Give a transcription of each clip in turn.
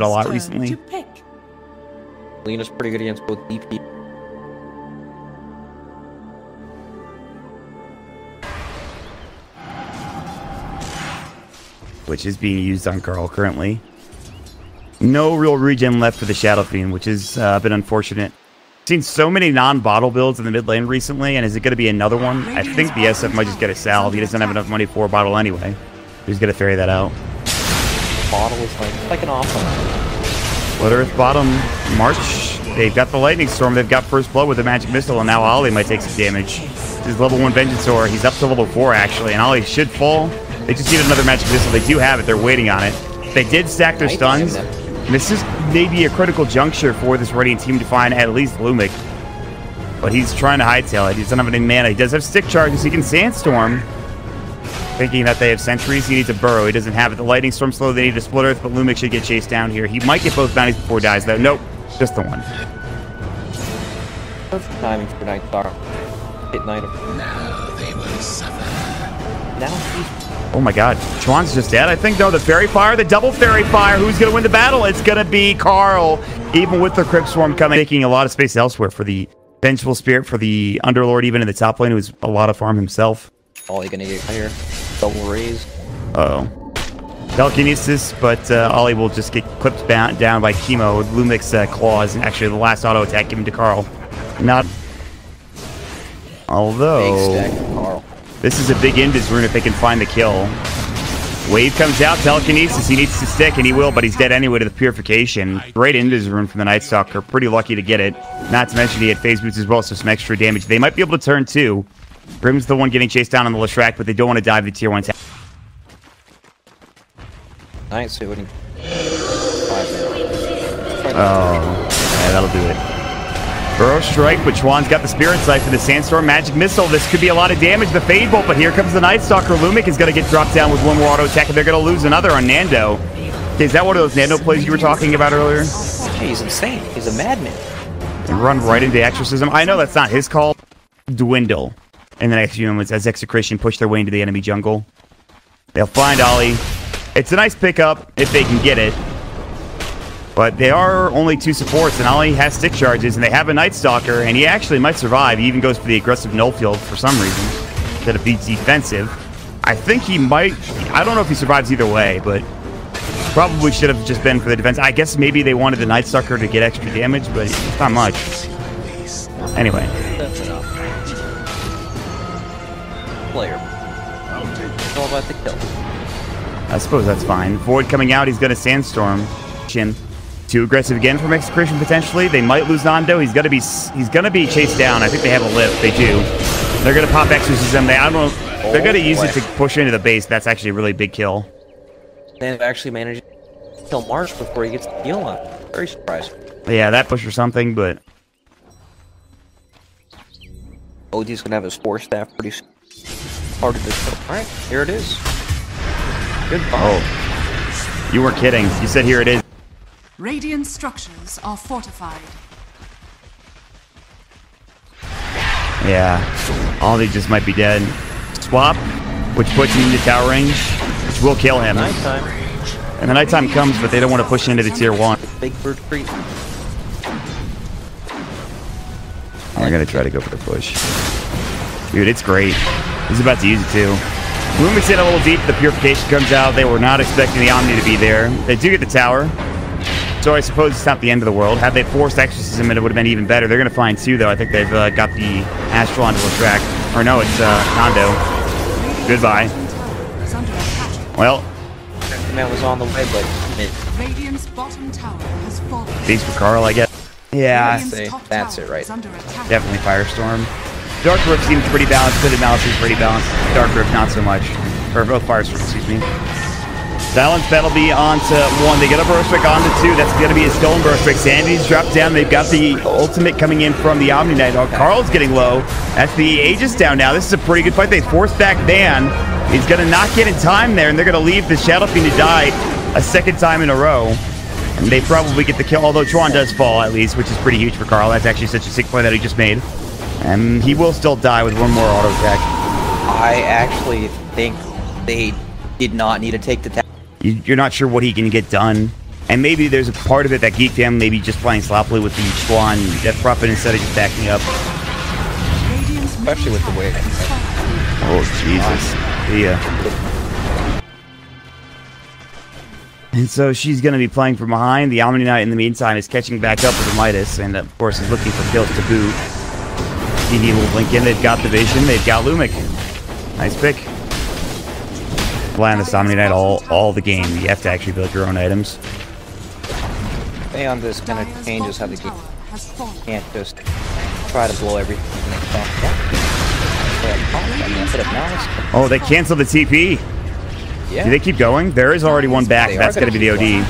a lot recently. Lena's pretty good against both DP. Which is being used on Carl currently. No real regen left for the Shadow Fiend, which has been unfortunate. Seen so many non-bottle builds in the mid lane recently, and is it going to be another one? I think the SF might just get a salve. He doesn't have enough money for a bottle anyway. He's going to ferry that out. Bottle is like an offense. Split Earth bottom, March. They've got the Lightning Storm. They've got First Blood with the Magic Missile, and now Ollie might take some damage. His level 1 Vengeance Aura. He's up to level 4, actually, and Ollie should fall. They just need another Magic Missile. They do have it. They're waiting on it. They did stack their stuns. This is maybe a critical juncture for this Radiant team to find at least Lumic. But he's trying to hightail it. He doesn't have any mana. He does have stick charges. He can Sandstorm. Thinking that they have sentries. He needs a burrow. He doesn't have it. The Lightning Storm slow. They need a Split Earth, but Lumic should get chased down here. He might get both bounties before he dies, though. Nope. Just the one. Perfect timing for Night Star. Hit Night. Now they will suffer. Now he's... Oh my god. Chuan's just dead, I think, though. The Fairy Fire, the double Fairy Fire. Who's going to win the battle? It's going to be Carl. Even with the Crypt Swarm coming, taking a lot of space elsewhere for the Vengeful Spirit, for the Underlord, even in the top lane, who's a lot of farm himself. Ollie going to get here. Double raise. Uh-oh. Telekinesis, but Ollie will just get clipped down by Chemo with Lumic's claws. And actually, the last auto attack given to Carl. Not... Although... Big stack for Carl. This is a big Invis rune if they can find the kill. Wave comes out, Telekinesis, he needs to stick, and he will, but he's dead anyway to the Purification. Great Invis rune from the Night Stalker, pretty lucky to get it. Not to mention he had phase boots as well, so some extra damage. They might be able to turn 2. Grim's the one getting chased down on the Leshrac, but they don't want to dive the tier 1 tap. Nice, so winning. Oh, yeah, that'll do it. Burrow Strike, but Chuan's got the Spirit Sight for the Sandstorm Magic Missile. This could be a lot of damage. The Fade Bolt, but here comes the Night Stalker. Lumic is going to get dropped down with one more auto attack, and they're going to lose another on Nando. Okay, is that one of those Nando plays you were talking about earlier? Hey, he's insane. He's a madman. And run right into Exorcism. I know that's not his call. Dwindle. In the next few moments as Execration push their way into the enemy jungle. They'll find Ollie. It's a nice pickup if they can get it. But they are only 2 supports, and Ollie has stick charges, and they have a Night Stalker, and he actually might survive. He even goes for the aggressive null field for some reason, instead of being defensive. I think he might... I don't know if he survives either way, but probably should have just been for the defense. I guess maybe they wanted the Night Stalker to get extra damage, but it's not much. Anyway. That's enough. Player. It's all about the kill. I suppose that's fine. Void coming out, he's going to Sandstorm. Too aggressive again from Execration potentially. They might lose Nando. He's gonna be chased down. I think they have a lift. They do. They're gonna pop Exorcism. I don't know. They're gonna use it to push into the base. That's actually a really big kill. They've actually managed to kill Marsh before he gets the heal on. Very surprised. Yeah, that push or something, but OD's gonna have his 4 staff pretty soon. Hard to kill. Alright, here it is. Good find. Oh. You weren't kidding. You said here it is. Radiant structures are fortified. Yeah. Ollie just might be dead. Swap, which puts him into tower range, which will kill him. Nighttime. And the nighttime comes, but they don't want to push into the tier 1. Big bird treat. They're going to try to go for the push. Dude, it's great. He's about to use it too. Lumic's in a little deep. The Purification comes out. They were not expecting the Omni to be there. They do get the tower. So I suppose it's not the end of the world. Had they forced Exorcism, it would have been even better. They're going to find 2, though. I think they've got the Astral onto the track. Or no, it's Nando. Goodbye. Well. That was on the way, but... Radiant's bottom tower has fallen. Thanks for Carl, I guess. Yeah. That's it, right? Definitely Firestorm. Dark Rift seems pretty balanced. Hooded Malice is pretty balanced. Dark Rift, not so much. Or both Firestorm, excuse me. Silence, that'll be on to 1. They get a Burst Strike on to 2. That's going to be a Stolen Burst Strike. Sanity's dropped down. They've got the ultimate coming in from the Omni Nighthawk. Carl's getting low. That's the Aegis down now. This is a pretty good fight. They forced back Dan. He's going to not get in time there, and they're going to leave the Shadow Fiend to die a 2nd time in a row. And they probably get the kill, although Chuan does fall at least, which is pretty huge for Carl. That's actually such a sick play that he just made. And he will still die with 1 more auto attack. I actually think they did not need to take the tap. You're not sure what he can get done. And maybe there's a part of it that Geek Fam maybe just playing sloppily with the Schwan Death Prophet instead of just backing up. Especially with the way. Oh, Jesus. Yeah. And so she's going to be playing from behind. The Omni Knight, in the meantime, is catching back up with the Midas, and of course is looking for kills to boot. DD will blink in. They've got the Vision. They've got Lumic. Nice pick. Fly on this Omni Knight all the game. You have to actually build your own items. On this kind of changes how the game. Can't just try to blow everything. Oh, they canceled the TP. Yeah. Do they keep going? There is already one back. That's going to be the OD.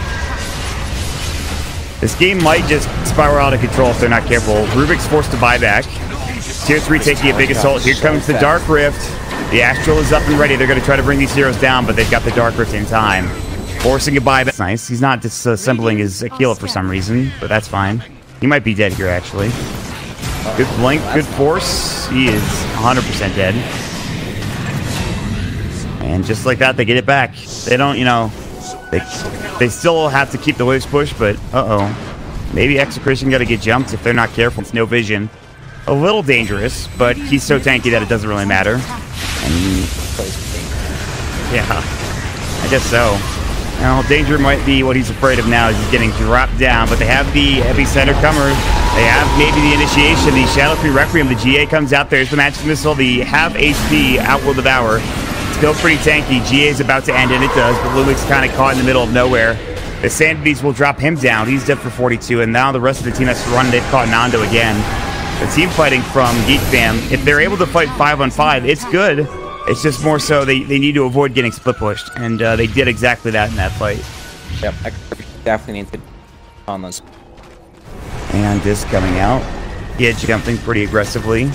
This game might just spiral out of control if they're not careful. Rubik's forced to buy back. Tier 3 taking a big assault. Here comes the Dark Rift. The Astral is up and ready. They're going to try to bring these heroes down, but they've got the Dark Rift in time. Forcing a buyback. That's nice. He's not disassembling his Aquila for some reason, but that's fine. He might be dead here, actually. Good blink, good force. He is 100% dead. And just like that, they get it back. They don't, you know, they still have to keep the waves push, but uh-oh. Maybe Execration got to get jumped if they're not careful. It's no Vision. A little dangerous, but he's so tanky that it doesn't really matter. And yeah, I guess so. Now, danger might be what he's afraid of now. Is he's getting dropped down, but they have the epicenter comer. They have maybe the initiation, the Shadow 3 Requiem. The GA comes out. There's the Magic Missile, the half HP Outwill Devour. Still pretty tanky. GA is about to end, and it does, but Lumic's kind of caught in the middle of nowhere. The Sanities will drop him down. He's dead for 42, and now the rest of the team has to run. They've caught Nando again. The team fighting from Geek Fam, if they're able to fight 5-on-5, it's good. It's just more so they need to avoid getting split pushed, and they did exactly that in that fight. Yep, I definitely need to on those. And this coming out. Yeah, jumping pretty aggressively.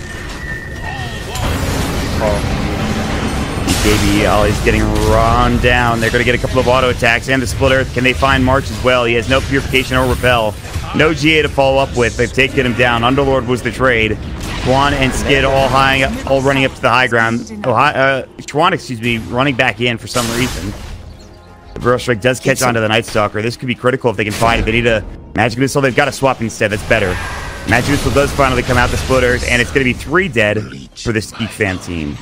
BKB Ollie's getting run down. They're going to get a couple of auto attacks and the Split Earth. Can they find March as well? He has no Purification or Repel. No GA to follow up with. They've taken him down. Underlord was the trade. Schwan and Skid all running up to the high ground. Schwan, excuse me, running back in for some reason. The Burrow Strike does catch onto the Night Stalker. This could be critical if they can find it. They need a Magic Missile. They've got to swap instead. That's better. Magic Missile does finally come out the Split Earth, and it's going to be 3 dead for this Geek Fam team.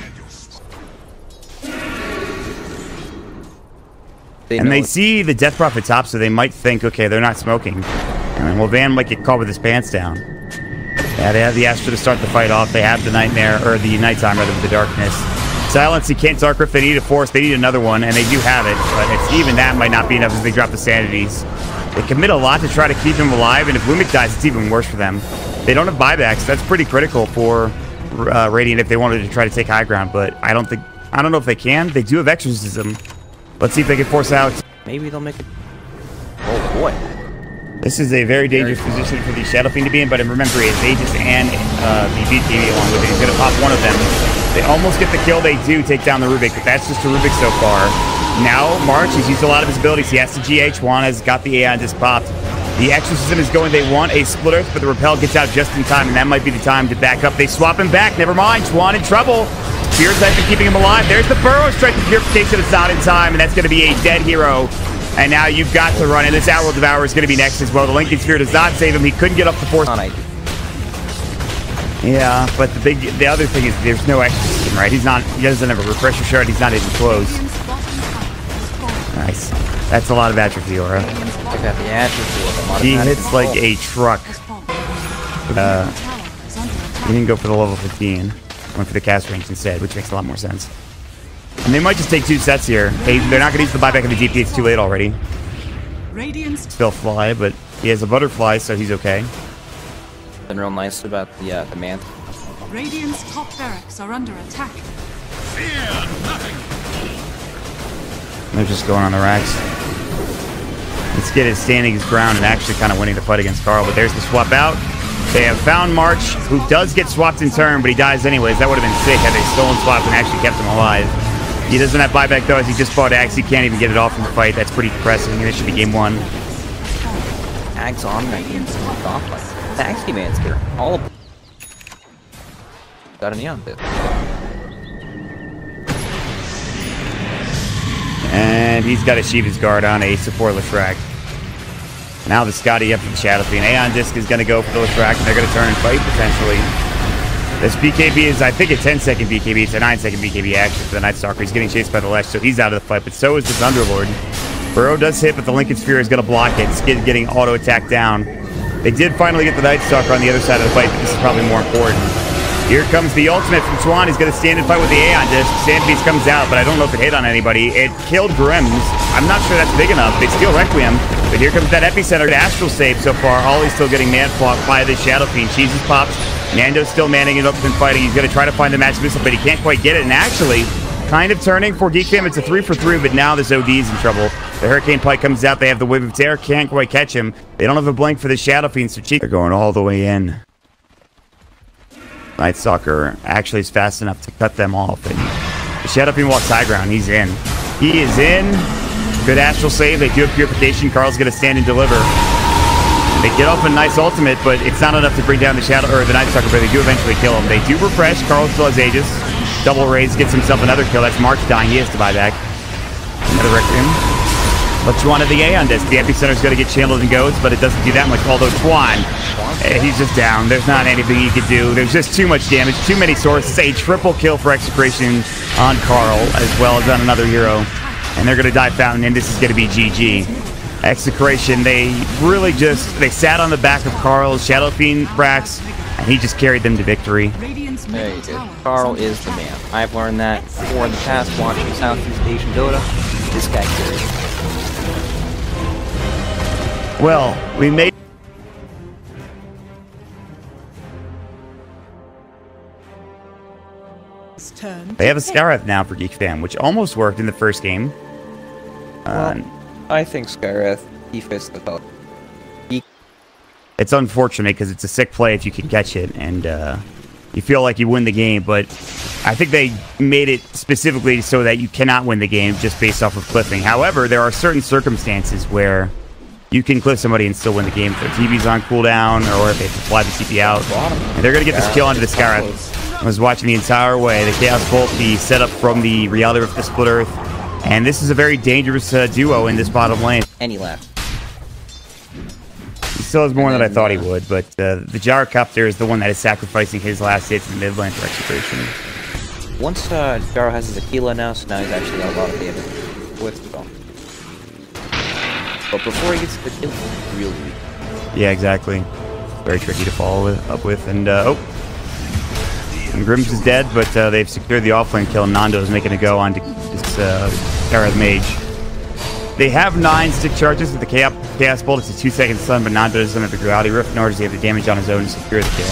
And they see the Death Prophet top, so they might think, okay, they're not smoking. And well, Van might get caught with his pants down. Yeah, they have the Astra to start the fight off. They have the Nightmare, or the Nighttime, rather, with the Darkness. Silence, he can't Dark Rift. They need a Force. They need another one, and they do have it. But it's, even that might not be enough as they drop the Sanities. They commit a lot to try to keep him alive, and if Lumic dies, it's even worse for them. They don't have buybacks. That's pretty critical for Radiant if they wanted to try to take high ground, but I don't know if they can. They do have Exorcism. Let's see if they can force out. Maybe they'll make it. Oh boy. This is a very dangerous position for the Shadow Fiend to be in, but remember, he has Aegis and the BTV along with it. He's going to pop one of them. They almost get the kill. They do take down the Rubik, but that's just a Rubik so far. Now, March, he's used a lot of his abilities. He has to GH. Juan has got the Aeon just popped. The Exorcism is going. They want a Split Earth, but the Repel gets out just in time, and that might be the time to back up. They swap him back. Never mind. Juan in trouble. Spears have been keeping him alive. There's the Burrow Strike. The Purification is not in time, and that's going to be a dead hero. And now you've got to run, and this Outworld Devourer is going to be next as well. The Lincoln Sphere does not save him. He couldn't get up the Force. Yeah, but the other thing is there's no Exorcism, right? He doesn't have a Refresher Shard. He's not even close. Nice. That's a lot of atrophy, Aura. He hits like a truck. He didn't go for the level 15. Went for the cast range instead, which makes a lot more sense. And they might just take 2 sets here. Hey, they're not going to use the buyback of the DP. It's too late already. Still fly, but he has a butterfly, so he's okay. Been real nice about the man. Radiant's top barracks are under attack. Fear nothing. They're just going on the racks. Let's get it standing his ground and actually kind of winning the fight against Carl. But there's the swap out. They have found March, who does get swapped in turn, but he dies anyways. That would have been sick had they stolen swap and actually kept him alive. He doesn't have buyback though, as he just fought Axe. He can't even get it off in the fight. That's pretty depressing, and it should be game 1. Axe on that game off like the Axe man's here. All of got a neon bit. And he's got a Shiva's Guard on a supportless rack. Now the Scotty up for the Shadow Fiend. Aeon Disc is going to go for the Retract, and they're going to turn and fight, potentially. This BKB is, I think, a 10-second BKB. It's a 9-second BKB, actually, for the Night Stalker. He's getting chased by the Lesh, so he's out of the fight, but so is this Underlord. Burrow does hit, but the Lincoln Sphere is going to block it. Skid getting auto-attacked down. They did finally get the Night Stalker on the other side of the fight, but this is probably more important. Here comes the ultimate from Tuan. He's going to stand and fight with the Aeon Disc. Sandbeast comes out, but I don't know if it hit on anybody. It killed Grims. I'm not sure that's big enough. They steal Requiem, but here comes that Epicenter. Astral save so far. Ollie's still getting man-fought by the Shadow Fiend. Cheeses pops. Nando's still manning it up and fighting. He's going to try to find the match missile, but he can't quite get it. And actually, kind of turning for Geek Fam. It's a 3-for-3, but now this OD's in trouble. The Hurricane Pike comes out. They have the Wave of Terror. Can't quite catch him. They don't have a blink for the Shadow Fiend, so they're going all the way in. Night Stalker actually is fast enough to cut them off. And the Shadow Fiend walks high ground. He's in. He is in. Good Astral save. They do have Purification. Carl's going to stand and deliver. They get off a nice ultimate, but it's not enough to bring down the Shadow or the Night Stalker, but they do eventually kill him. They do refresh. Carl still has Aegis. Double raise, gets himself another kill. That's March dying. He has to buy back. Another Requiem. But Tuan of the Aeon Disc. The Epicenter's going to get channeled and goes, but it doesn't do that much. Although Tuan, he's just down. There's not anything he could do. There's just too much damage, too many sources. A triple kill for Execration on Carl, as well as on another hero. And they're going to die Fountain, and this is going to be GG. Execration, they really just, they sat on the back of Carl's Shadow Fiend Brax, and he just carried them to victory. There you go. Carl is the man. I've learned that before in the past watching Southeast Asian Dota. This guy carries. Well, we made... They have a Scarab now for Geek Fam, which almost worked in the first game. I think Skyreth, he fits the color. It's unfortunate because it's a sick play if you can catch it, and you feel like you win the game, but I think they made it specifically so that you cannot win the game just based off of cliffing. However, there are certain circumstances where you can cliff somebody and still win the game if their TV's on cooldown or if they have to fly the TP out. And they're going to get this kill onto the Skyreth. I was watching the entire way. The Chaos Bolt, the setup from the Reality Rift, the Split Earth. And this is a very dangerous duo in this bottom lane. And he left. He still has more than I thought he would, but the Gyrocopter is the one that is sacrificing his last hits in the mid lane for Execration. Once Jaro has his Aquila now, so now he's actually got a lot of damage with the bomb. But before he gets to the kill, he's real weak. Yeah, exactly. Very tricky to follow up with. And, and Grims is dead, but they've secured the offlane kill, and Nando is making a go on to this Kara's Mage. They have 9 stick charges with the Chaos Bolt. It's a 2-second stun, but Nando doesn't have the Duality Rift, nor does he have the damage on his own to secure the kill.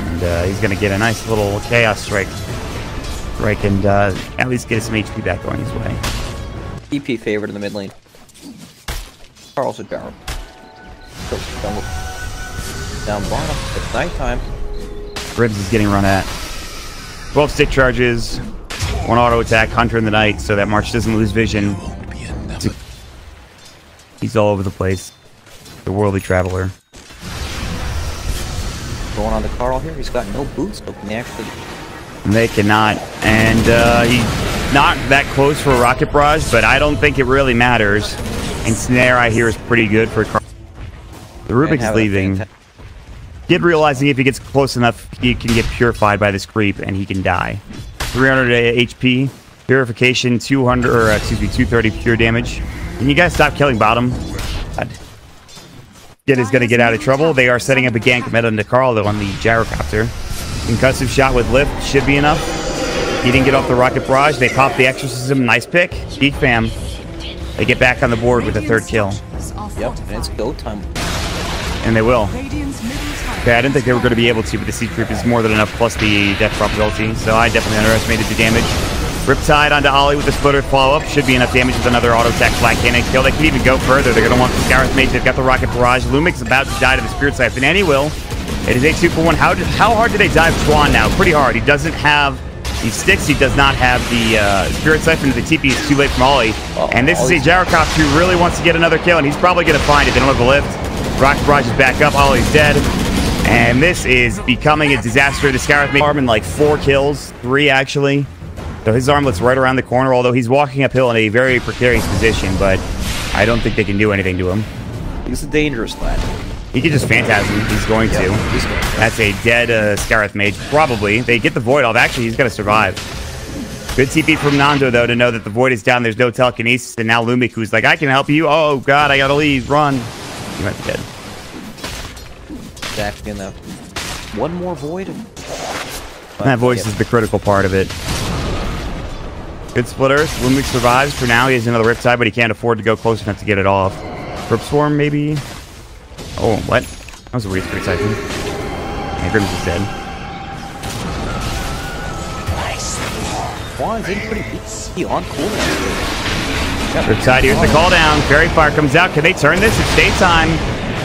And he's going to get a nice little Chaos Strike and at least get some HP back going his way. EP favorite in the mid lane. Carl's a Jaro. Down bottom. It's nighttime. Gribbs is getting run at. 12 stick charges, 1 auto attack, Hunter in the night, so that March doesn't lose vision. He's all over the place. The Worldly Traveler. Going on to Carl here. He's got no boots, so can they actually... They cannot. And he's not that close for a Rocket Barrage, but I don't think it really matters. And Snare, I hear, is pretty good for Carl. The Rubik's is leaving. Kid realizing if he gets close enough, he can get purified by this creep, and he can die. 300 HP, purification, 230 pure damage. Can you guys stop killing bottom? Kid is going to get out of trouble. They are setting up a gank meta into Carl, though, on the Gyrocopter. Concussive shot with lift should be enough. He didn't get off the Rocket Barrage. They pop the Exorcism. Nice pick. Geek Fam. They get back on the board with a 3rd kill. Yep, and it's go time. And they will. Okay, I didn't think they were going to be able to, but the Seed Creep is more than enough, plus the death probability, so I definitely underestimated the damage. Riptide onto Ollie with the Splitter follow-up. Should be enough damage with another auto-attack Black Cannon kill. They can even go further. They're going to want the Scarith Mage. They've got the Rocket Barrage. Lumik's about to die to the Spirit Siphon, and he will. It is a 2-for-1. How hard do they dive Tuan now? Pretty hard. He doesn't have the sticks. He does not have the Spirit Siphon. The TP is too late from Ollie. And this is a Gyrocopter who really wants to get another kill, and he's probably going to find it. They don't have the lift. Rocket Barrage is back up. Ollie's dead. And this is becoming a disaster. The Scarith made Armin like 4 kills. 3, actually. So his armlet's right around the corner, although he's walking uphill in a very precarious position, but I don't think they can do anything to him. He's a dangerous lad. He could just Phantasm. He's going to. He's going to. That's a dead Scarith Mage. Probably. They get the Void off. Actually, he's going to survive. Good TP from Nando, though, to know that the Void is down. There's no telekinesis. And now Lumik, who's like, I can help you. Oh, God, I got to leave. Run. He might be dead. Exactly enough. One more Void. That voice is the critical part of it. Good split Earth. Lumik survives. For now, he has another Riptide, but he can't afford to go close enough to get it off. Rip Swarm, maybe? Oh, what? That was a weird Spirit Siphon. Yeah, Grimm's is dead. Juan's in pretty easy on cooldown. Riptide, here's the call down. Fairy Fire comes out. Can they turn this? It's daytime.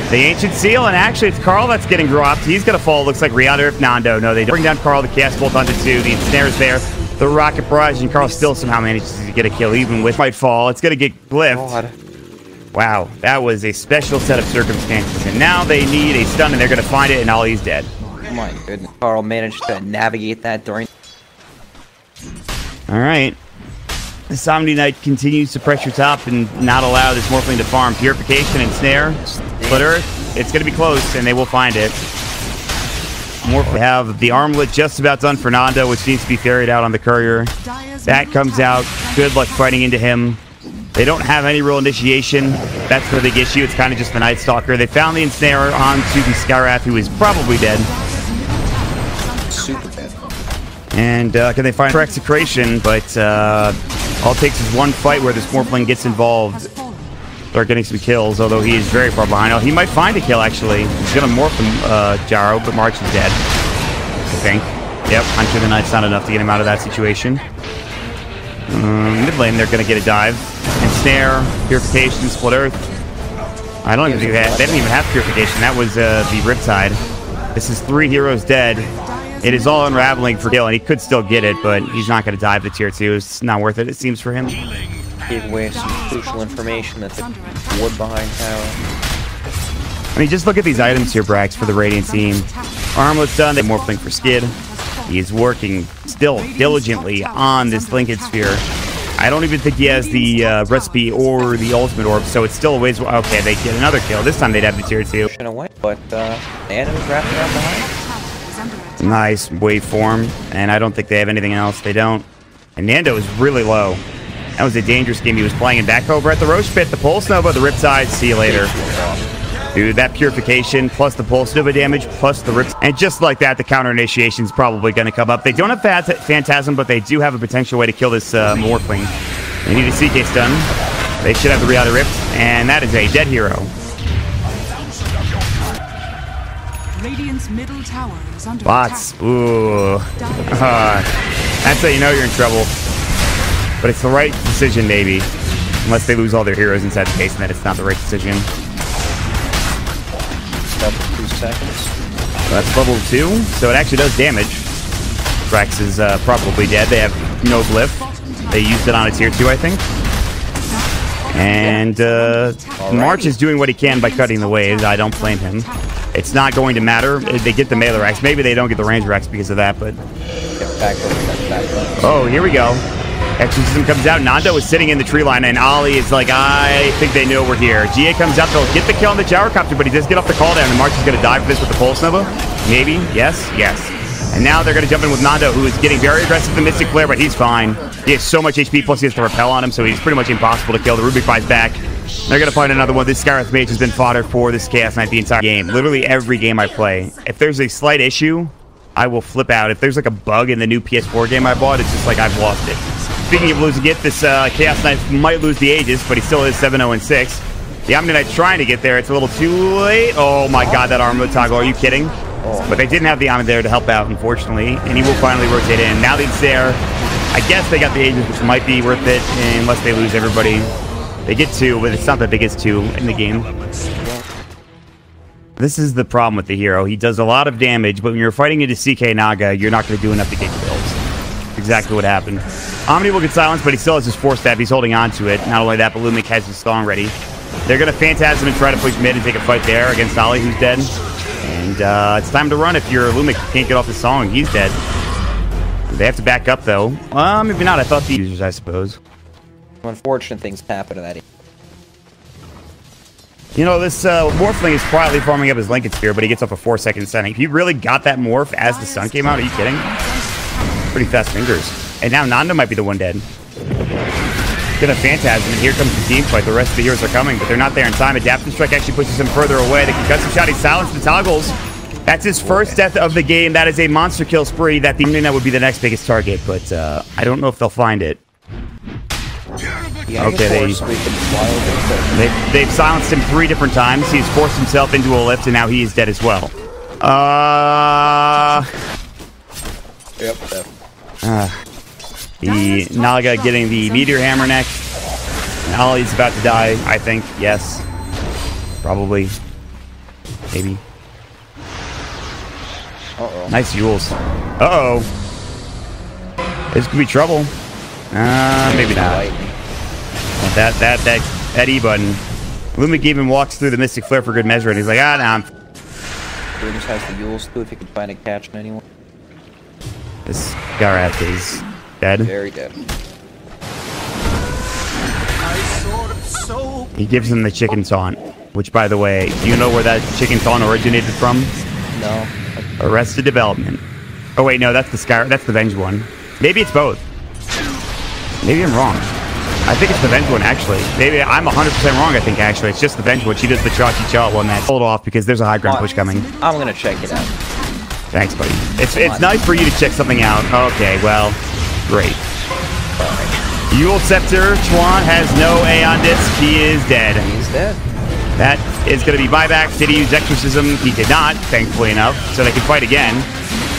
The Ancient Seal, and actually it's Carl that's getting dropped. He's going to fall. Looks like Rihanna if Nando. No, they don't. Bring down Carl. The Chaos Bolt onto 2. The Ensnare's there. The Rocket Barrage, and Carl still somehow manages to get a kill, even with might fall. It's going to get glyphed. God. Wow, that was a special set of circumstances. And now they need a stun, and they're going to find it, and Ollie's dead. Oh my goodness. Carl managed to navigate that during... All right. The Somni Knight continues to pressure top and not allow this Morphling to farm. Purification and Snare. Split Earth. It's going to be close, and they will find it. Morphling have the Armlet just about done for Nando, which needs to be ferried out on the Courier. That comes out. Good luck fighting into him. They don't have any real initiation. That's the big issue. It's kind of just the Night Stalker. They found the Ensnare onto the Skyrath, who is probably dead. Super dead. And can they find Execration? But all it takes is one fight where this Morphling gets involved. Start getting some kills, although he is very far behind. Oh, he might find a kill, actually. He's going to morph him, Jaro, but March is dead, I think. Yep, Hunter the Knight's not enough to get him out of that situation. Mid lane, they're going to get a dive. Ensnare, Purification, Split Earth. I don't even think they didn't even have Purification. That was the Riptide. This is 3 heroes dead. It is all unraveling for kill, and he could still get it, but he's not going to dive the tier 2. It's not worth it, it seems, for him. Gave away some crucial information that the wood behind tower. I mean, just look at these items here, Brax, for the Radiant team. Armlet's done. They have Morphling for Skid. He is working still diligently on this Linked Sphere. I don't even think he has the recipe or the ultimate orb, so it's still a ways. Okay, they get another kill. This time they'd have the tier 2. Away, but Nano's wrapping up behind. Nice waveform, and I don't think they have anything else. They don't. And Nando is really low. That was a dangerous game he was playing. And back over at the Roche Pit, the Pulse Nova, the Riptide. See you later. Dude, that Purification, plus the Pulse Nova damage, plus the Rips. And just like that, the counter initiation is probably going to come up. They don't have Phantasm, but they do have a potential way to kill this Morphling. They need a CK stun. They should have the Riata Rift, and that is a dead hero. Radiant's middle tower is under Bots. attack. Ooh. That's how you know you're in trouble. But it's the right decision, maybe. Unless they lose all their heroes inside the base, and then it's not the right decision. Double 2 seconds. So that's level 2, so it actually does damage. Rex is probably dead. They have no glyph. They used it on a tier 2, I think. And March is doing what he can by cutting the waves. I don't blame him. It's not going to matter. They get the melee Rex. Maybe they don't get the range Rex because of that, but... Oh, here we go. Exorcism comes out. Nando is sitting in the tree line, and Ollie is like, I think they know we're here. GA comes out. They'll get the kill on the Gyrocopter, but he does get off the call down, and March is going to die for this with the Pulse Nova. Maybe. Yes. Yes. And now they're going to jump in with Nando, who is getting very aggressive with the Mystic Flare, but he's fine. He has so much HP, plus he has to repel on him, so he's pretty much impossible to kill. The Rubik fights back. They're going to find another one. This Skyrath Mage has been fodder for this Chaos Knight the entire game. Literally every game I play. If there's a slight issue, I will flip out. If there's like a bug in the new PS4 game I bought, it's just like I've lost it. Speaking of losing it, this Chaos Knight might lose the Aegis, but he still is 7-0-6. The Omni Knight's trying to get there. It's a little too late. Oh my god, that Armlet toggle. Are you kidding? But they didn't have the Omni there to help out, unfortunately. And he will finally rotate in. Now that he's there, I guess they got the Aegis, which might be worth it, unless they lose everybody. They get 2, but it's not the biggest 2 in the game. This is the problem with the hero. He does a lot of damage, but when you're fighting into CK Naga, you're not going to do enough to get kills. Exactly what happened. Omni will get silenced, but he still has his Force Stab. He's holding on to it. Not only that, but Lumik has his song ready. They're going to Phantasm and try to push mid and take a fight there against Ollie, who's dead. And it's time to run if you're Lumik. You can't get off the song. He's dead. They have to back up, though. Maybe not. I thought the users, I suppose. Unfortunate things happen to that. You know, this Morphling is quietly farming up his Lincoln Spear, but he gets up a 4-second setting. He really got that morph as the sun came out. Are you kidding? Pretty fast fingers. And now Nando might be the one dead. Gonna Phantasm, and here comes the team fight. The rest of the heroes are coming, but they're not there in time. Adaptive Strike actually pushes him further away. The concussive shot, he silenced the toggles. That's his first death of the game. That is a monster kill spree. That would be the next biggest target, but I don't know if they'll find it. Yeah, okay, they've silenced him 3 different times. He's forced himself into a lift, and now he is dead as well. Yep. The Naga getting the Meteor Hammer next. Ollie's about to die, I think. Yes. Probably. Maybe. Uh-oh. Nice Yules. Uh-oh. This could be trouble. Maybe not. That E button. Lumik even walks through the Mystic Flare for good measure, and he's like, nah. Brutus has the Yules too if he can find a catch on anyone. This Garath is dead. Very dead. He gives him the chicken taunt, which, by the way, do you know where that chicken taunt originated from? No. Arrested Development. Oh wait, no, that's the Venge one. Maybe it's both. Maybe I'm wrong. I think it's the Venge one, actually. Maybe I'm 100% wrong, I think, actually. It's just the Venge one. She does the Cha-Chi-Cha one. That's hold off because there's a high ground push coming. I'm going to check it out. Thanks, buddy. It's nice for you to check something out. Okay, well, great. Yule Scepter, Chuan has no Aeon Disc. He is dead. He's dead. That is going to be buyback. Did he use Exorcism? He did not, thankfully enough, so they can fight again.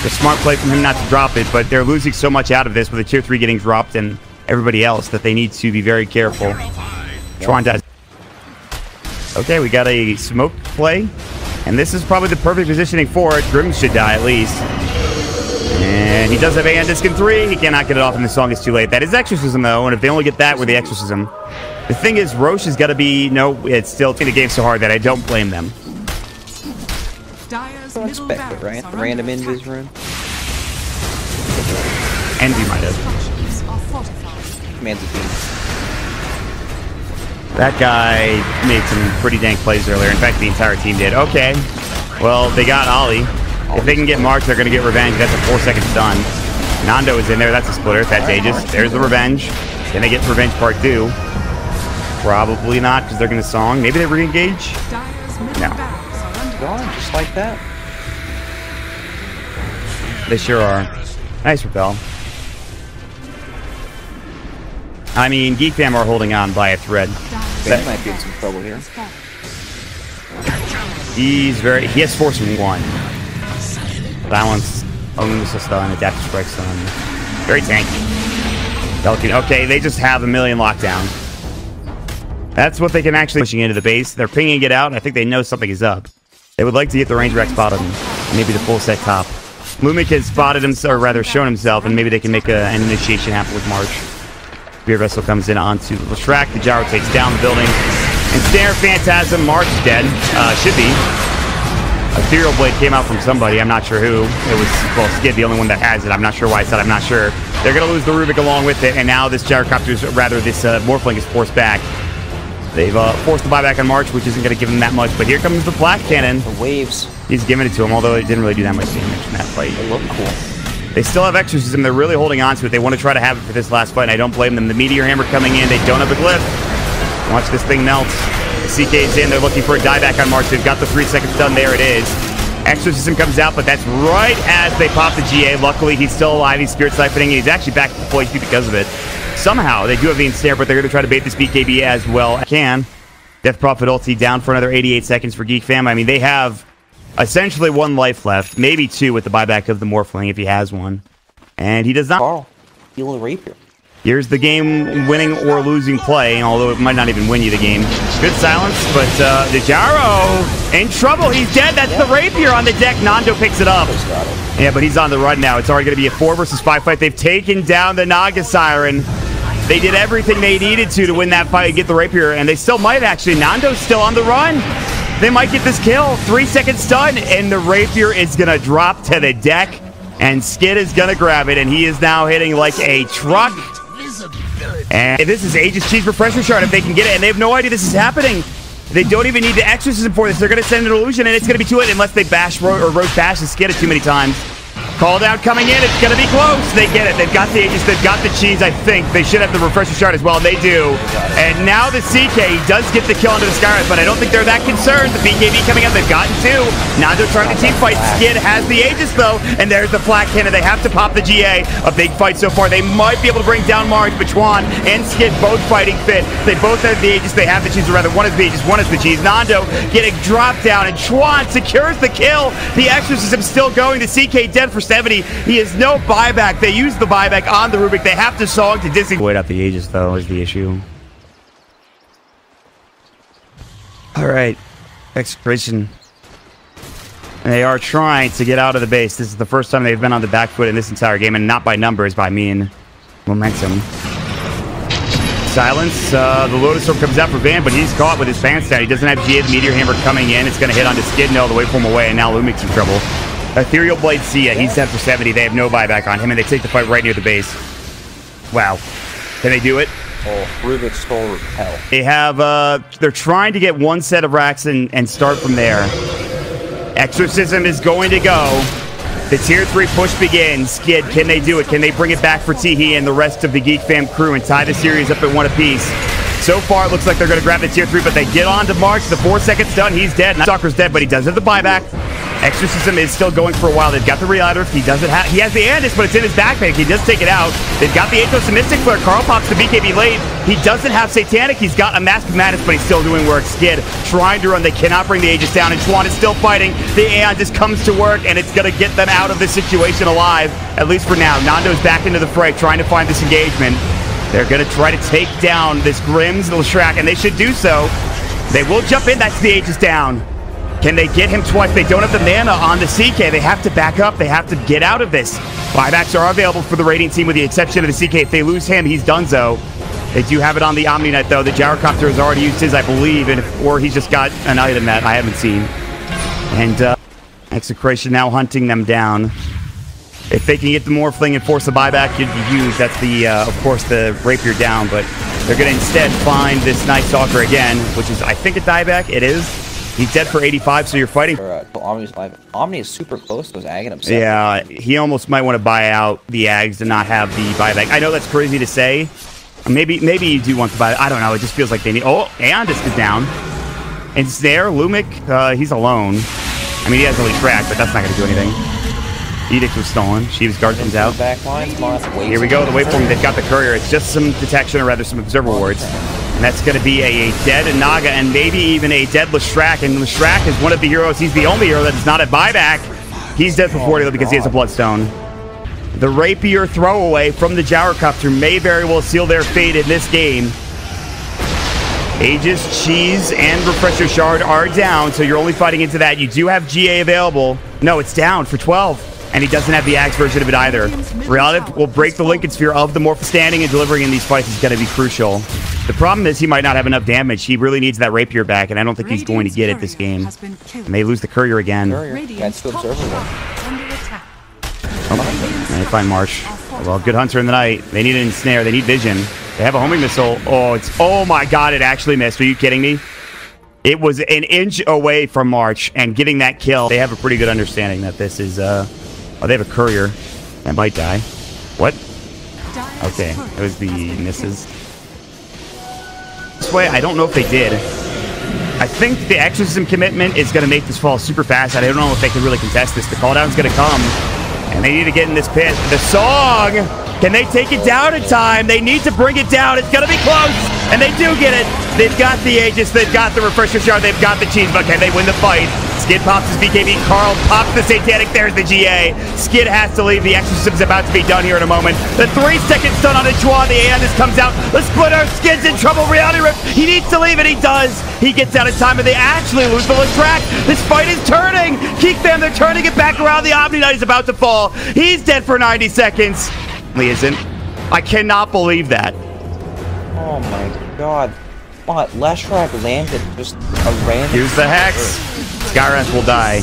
The smart play from him not to drop it, but they're losing so much out of this with the tier 3 getting dropped and everybody else that they need to be very careful. Chuan does. Okay, we got a smoke play, and this is probably the perfect positioning for it. Grim should die at least. And he does have Aeon Disc in 3. He cannot get it off, and the song is too late. That is Exorcism, though, and if they only get that with the Exorcism. The thing is, Roche has got to be... No, it's still in the game so hard that I don't blame them. Unexpected, right? The random invis rune. Envy might have. Commands a team. That guy made some pretty dank plays earlier. In fact, the entire team did. Okay. Well, they got Ollie. If they can get March, they're going to get Revenge. That's a 4-second stun. Nando is in there. That's a splitter. That's Aegis. There's the Revenge. Can they get Revenge Part 2? Probably not, because they're going to song. Maybe they re-engage? No. Gone, just like that. They sure are. Nice repel. I mean, Geek Fam are holding on by a thread. They might be in some trouble here. He has Force in 1. Balance, Missile Stun, Adaptive Strike Stun. Very tanky. Pelican. Okay, they just have a million lockdown. That's what they can actually pushing into the base. They're pinging it out. I think they know something is up. They would like to get the range rack spotted him. Maybe the full set top. Lumik has spotted him, or rather shown himself, and maybe they can make an initiation happen with March. Beer Vessel comes in onto the track. The gyro takes down the building. And Snare Phantasm, March is dead. Should be. Ethereal Blade came out from somebody. I'm not sure who. It was, well, Skid, the only one that has it. I'm not sure why I said I'm not sure. They're going to lose the Rubik along with it, and now this gyrocopter, rather this Morphling is forced back. They've forced the buyback on March, which isn't going to give him that much. But here comes the Blast Cannon. The waves. He's giving it to him, although it didn't really do that much damage in that fight. They look cool. They still have Exorcism. They're really holding on to it. They want to try to have it for this last fight, and I don't blame them. The Meteor Hammer coming in. They don't have a glyph. Watch this thing melt. The CK's in. They're looking for a dieback on March. They've got the 3-second stun. There it is. Exorcism comes out, but that's right as they pop the GA. Luckily, he's still alive. He's Spirit Siphoning, and he's actually back to full HP because of it. Somehow, they do have the ensnare, but they're going to try to bait this BKB as well as can. Death Prophet ulti down for another 88 seconds for Geek Fam. I mean, they have essentially 1 life left, maybe 2 with the buyback of the Morphling if he has one. And he does not. Carl, heal the Rapier. Here's the game winning or losing play, although it might not even win you the game. Good silence, but the Gyro in trouble. He's dead. That's the Rapier on the deck. Nando picks it up. Yeah, but he's on the run now. It's already going to be a 4 versus 5 fight. They've taken down the Naga Siren. They did everything they needed to win that fight and get the Rapier, and they still might actually. Nando's still on the run. They might get this kill. 3-second stun, and the Rapier is going to drop to the deck, and Skid is going to grab it, and he is now hitting like a truck. And this is Aegis Cheese Refresher Shard if they can get it, and they have no idea this is happening. They don't even need the exorcism for this. They're going to send an illusion, and it's going to be too late unless they bash or Roach bash and skid it too many times. Call down coming in. It's going to be close. They get it. They've got the Aegis. They've got the cheese, I think. They should have the refresher shard as well. They do. And now the CK does get the kill onto the Skyrise, but I don't think they're that concerned. The BKB coming up. They've gotten two. Now they're trying to team fight. Skid has the Aegis, though, and there's the flat cannon. They have to pop the GA. A big fight so far. They might be able to bring down March, but Chuan and Skid both fighting fit. They both have the Aegis. They have the cheese, or rather, one is the Aegis, one is the cheese. Nando getting dropped down, and Chuan secures the kill. The exorcism still going. The CK dead for 70. He is no buyback. They use the buyback on the Rubik. They have to song to disengage. Wait out the Aegis, though, is the issue. All right. Execration. They are trying to get out of the base. This is the first time they've been on the back foot in this entire game, and not by numbers, by mean momentum. Silence. The Lotus Storm comes out for Van, but he's caught with his pants down. He doesn't have GA. The Meteor Hammer coming in. It's going to hit onto Skid. No, the waveform away, and now Lumik's in trouble. Ethereal Blade Sia, he's dead for 70. They have no buyback on him, and they take the fight right near the base. Wow. Can they do it? Oh, Rubik's Soul Repel. They have, they're trying to get one set of racks and start from there. Exorcism is going to go. The Tier 3 push begins. Skid, can they do it? Can they bring it back for Teehee and the rest of the Geek Fam crew and tie the series up at one apiece? So far, it looks like they're going to grab the Tier 3, but they get on to March. The 4 seconds done. He's dead. Stalker's dead, but he does have the buyback. Exorcism is still going for a while. They've got the Realiter. He doesn't have. He has the Andis, but it's in his backpack. He does take it out. They've got the Aethos and Mystic Flare. Carl pops the BKB late. He doesn't have Satanic. He's got a Mask of Madness, but he's still doing work. Skid trying to run. They cannot bring the Aegis down, and Chuan is still fighting. The Aeon just comes to work, and it's going to get them out of this situation alive, at least for now. Nando's back into the fray, trying to find this engagement. They're going to try to take down this Grimm's Leshrac, and they should do so. They will jump in. That's the Aegis down. Can they get him twice? They don't have the mana on the CK. They have to back up. They have to get out of this. Buybacks are available for the Radiant team with the exception of the CK. If they lose him, he's donezo. They do have it on the Omni Knight, though. The Gyrocopter has already used his, I believe, or he's just got an item that I haven't seen. And Execration now hunting them down. If they can get the Morphling and force the buyback, you'd use. That's the, of course, the Rapier down, but they're going to instead find this Night Stalker again, which is, I think, a dieback. It is. He's dead for 85, so you're fighting. Omni is super close to his Ag himself. Yeah, he almost might want to buy out the Ags to not have the buyback. I know that's crazy to say. Maybe you do want to buy it. I don't know. It just feels like they need. Oh, Aeon Disc is down. And Snare, Lumik, he's alone. I mean, he has only track, but that's not going to do anything. Edict was stolen. Sheaves Guard comes out. Here we go. The waveform. They've got the courier. It's just some detection, or rather, some observer wards. And that's going to be a dead Naga and maybe even a dead Leshrac. And Leshrac is one of the heroes. He's the only hero that is not a buyback. He's dead for 40 because he has a Bloodstone. The Rapier throwaway from the Gyrocopter may very well seal their fate in this game. Aegis, Cheese, and Refresher Shard are down, so you're only fighting into that. You do have GA available. No, it's down for 12. And he doesn't have the Axe version of it either. Reality will break the Lincoln Sphere of the Morph. Standing and delivering in these fights is going to be crucial. The problem is he might not have enough damage. He really needs that Rapier back, and I don't think he's going to get it this game. And they lose the Courier again. That's the observer. Oh, and they find March. Well, good Hunter in the night. They need an Ensnare. They need Vision. They have a homing missile. Oh my god, it actually missed. Are you kidding me? It was an inch away from March, and getting that kill. They have a pretty good understanding that this is, oh, they have a Courier that might die. What? Okay, it was the misses. This way, I don't know if they did. I think the Exorcism commitment is going to make this fall super fast. I don't know if they can really contest this. The call down is going to come, and they need to get in this pit. The song! Can they take it down in time? They need to bring it down. It's going to be close, and they do get it. They've got the Aegis. They've got the Refresher Shard. They've got the Cheese, but can they win the fight? Skid pops his BKB. Carl pops the Satanic. There's the GA. Skid has to leave. The Exorcism's about to be done here in a moment. The 3-second stun on the Chuan. The Aeon comes out. The Splitter. Skid's in trouble. Reality Rip. He needs to leave, and he does. He gets out of time, and they actually lose the track. This fight is turning. Keep them. They're turning it back around. The Omni Knight is about to fall. He's dead for 90 seconds. He isn't. I cannot believe that. Oh my god. What? Leshrac landed just a random... Here's the Hex. Skyrath will die.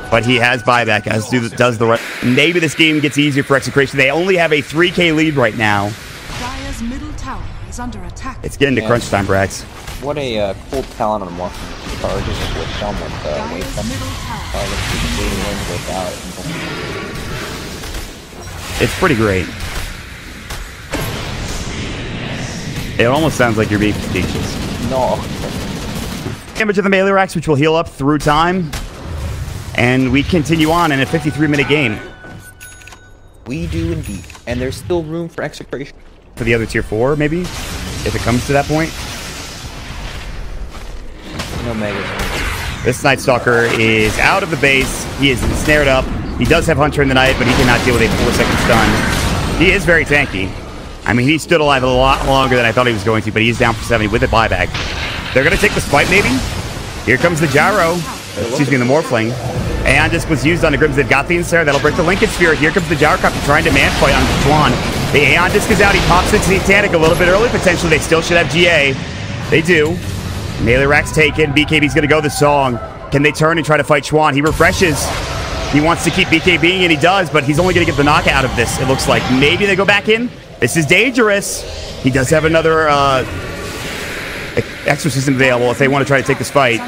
But he has buyback, as does the rest. Maybe this game gets easier for Execration. They only have a 3K lead right now. Dire's middle tower is under attack. It's getting to crunch time, Brax. What a cool talent on a morph charges with them with wave up. Without. It's pretty great. It almost sounds like you're being facetious. No. Damage of the melee racks, which will heal up through time. And we continue on in a 53-minute game. We do indeed. And there's still room for execration. For the other tier 4, maybe? If it comes to that point. No megas. This Night Stalker is out of the base. He is snared up. He does have Hunter in the Night, but he cannot deal with a 4-second stun. He is very tanky. I mean, he stood alive a lot longer than I thought he was going to, but he's down for 70 with a buyback. They're going to take this fight, maybe? Here comes the Gyro. Excuse me, the Morphling. And this was used on the Grims. They've got the Ensnare. That'll break the Lincoln Sphere. Here comes the Gyrocopter trying to man fight on Swan. The Aeon Disc is out. He pops the Satanic a little bit early, potentially. They still should have GA. They do. Melee Rack's taken. BKB's going to go the Song. Can they turn and try to fight Schwan? He refreshes. He wants to keep BKBing, and he does, but he's only going to get the knockout out of this, it looks like. Maybe they go back in. This is dangerous. He does have another Exorcism available if they want to try to take this fight.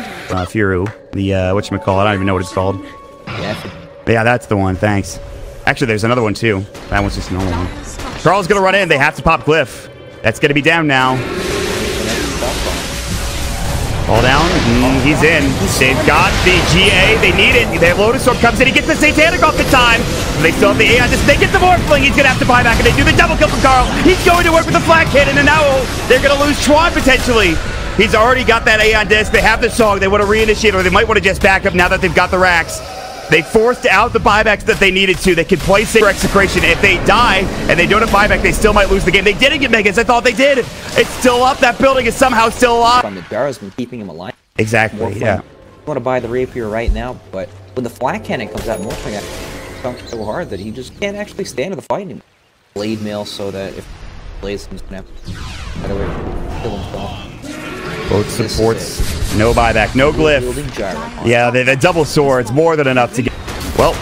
Firu. The, whatchamacallit, I don't even know what it's called. Yeah, that's the one, thanks. Actually, there's another one, too. That one's just a normal one. Carl's going to run in. They have to pop Glyph. That's going to be down now. Fall down. He's in. They've got the GA. They need it. Their Lotus Storm comes in. He gets the Satanic off the time. They still have the Aeon Disc. They get the Morphling. He's going to have to buy back, and they do the double kill from Carl. He's going to work with the Flat Cannon, and now they're going to lose Schwan potentially. He's already got that Aeon Disc. They have the Song. They want to reinitiate, or they might want to just back up now that they've got the racks. They forced out the buybacks that they needed to. They could play safe for Execration. If they die and they don't have buyback, they still might lose the game. They didn't get Megas. I thought they did. It's still up. That building is somehow still alive. The Gyro's been keeping him alive. Exactly, yeah. I want to buy the Rapier right now, but when the Flat Cannon comes out, Morphling stunk so hard that he just can't actually stand in the fight anymore. Blade Mail so that if Blaze comes snap, better way to kill himself. Both supports, no buyback, no Glyph. Yeah, the double swords, more than enough to get... Well,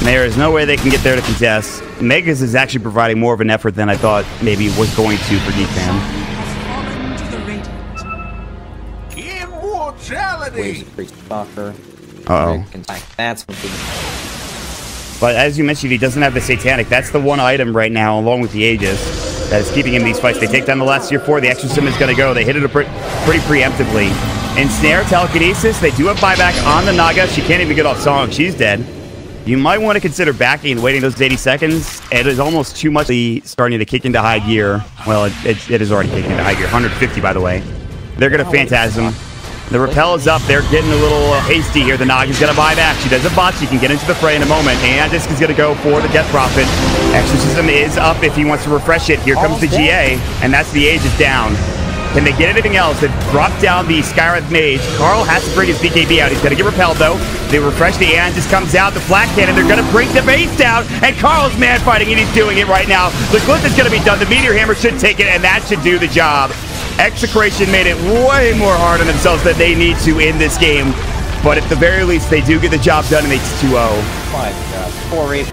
there is no way they can get there to contest. Megas is actually providing more of an effort than I thought maybe was going to for Geekfam. Immortality! That's what But as you mentioned, he doesn't have the Satanic. That's the one item right now, along with the Aegis, that is keeping him in these fights. They take down the last tier 4. The Exorcism is going to go. They hit it pretty preemptively. Ensnare, Telekinesis. They do have buyback on the Naga. She can't even get off Song. She's dead. You might want to consider backing and waiting those 80 seconds. It is almost too much starting to kick into high gear. Well, it is already kicking into high gear. 150, by the way. They're going to Phantasm. The Repel is up. They're getting a little hasty here. The Naga's going to buy back. She does a bot. She can get into the fray in a moment. And Disc is going to go for the Death Prophet. Exorcism is up if he wants to refresh it. Here comes the GA, and that's the Aegis down. Can they get anything else? They drop down the Skywrath Mage. Carl has to bring his BKB out. He's going to get repelled, though. They refresh the Aeon. Just comes out. The Flat Cannon. They're going to bring the base down. And Carl's man fighting, and he's doing it right now. The Glyph is going to be done. The Meteor Hammer should take it, and that should do the job. Execration made it way more hard on themselves than they need to in this game. But at the very least, they do get the job done, and it's 2-0. My God. 4-8.